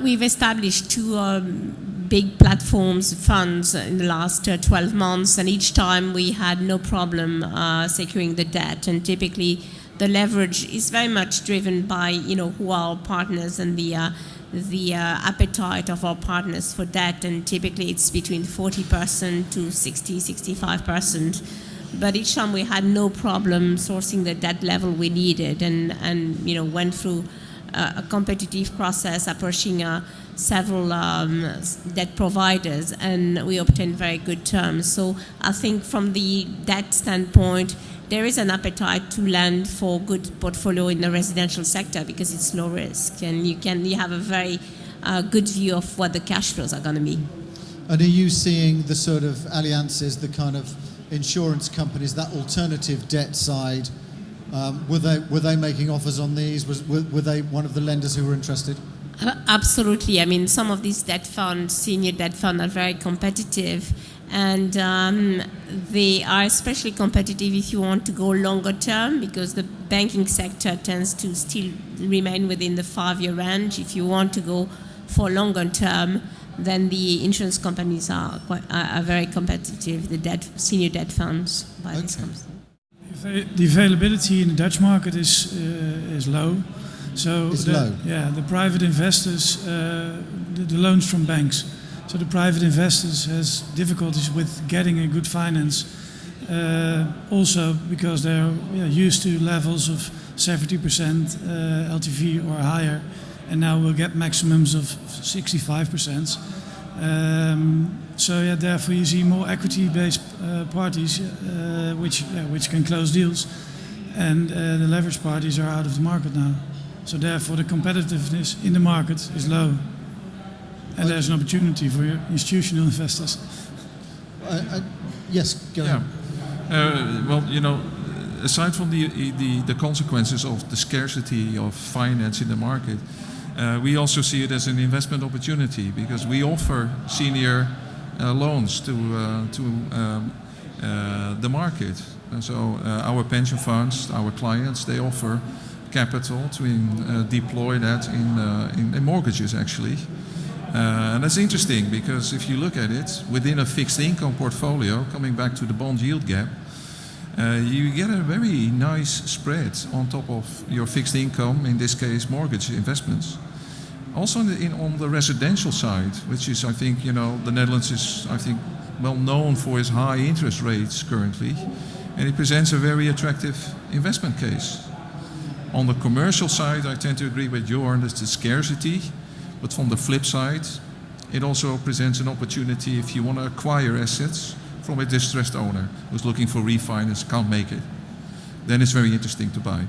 We've established two big platforms funds in the last 12 months, and each time we had no problem securing the debt. And typically, the leverage is very much driven by who are our partners and the appetite of our partners for debt. And typically, it's between 40% to 65%. But each time we had no problem sourcing the debt level we needed, and went through a competitive process, approaching several debt providers, and we obtained very good terms. So I think from the debt standpoint, there is an appetite to lend for good portfolio in the residential sector because it's low risk, and you have a very good view of what the cash flows are going to be. And are you seeing the sort of alliances, the kind of insurance companies, that alternative debt side? Were they making offers on these? Were they one of the lenders who were interested? Absolutely. I mean, some of these debt funds, senior debt funds, are very competitive, and they are especially competitive if you want to go longer term, because the banking sector tends to still remain within the 5-year range. If you want to go for longer term, then the insurance companies are very competitive, the senior debt funds by this company. The availability in the Dutch market is low. So the private investors, the loans from banks. So the private investors has difficulties with getting a good finance, also because they're used to levels of 70% LTV or higher, and now we'll get maximums of 65%. Therefore you see more equity-based parties which can close deals, and the leverage parties are out of the market now. So therefore the competitiveness in the market is low, and there's an opportunity for institutional investors. Yes, go ahead. Aside from the consequences of the scarcity of finance in the market, we also see it as an investment opportunity, because we offer senior loans to the market. And so our pension funds, our clients, they offer capital to deploy that in mortgages, actually. And that's interesting, because if you look at it within a fixed income portfolio, coming back to the bond yield gap, you get a very nice spread on top of your fixed income, in this case mortgage investments. Also on the residential side, which is, I think, the Netherlands is, I think, well known for its high interest rates currently, and it presents a very attractive investment case. On the commercial side, I tend to agree with Jorn, there's the scarcity, but from the flip side, it also presents an opportunity if you want to acquire assets from a distressed owner who's looking for refinance, can't make it. Then it's very interesting to buy.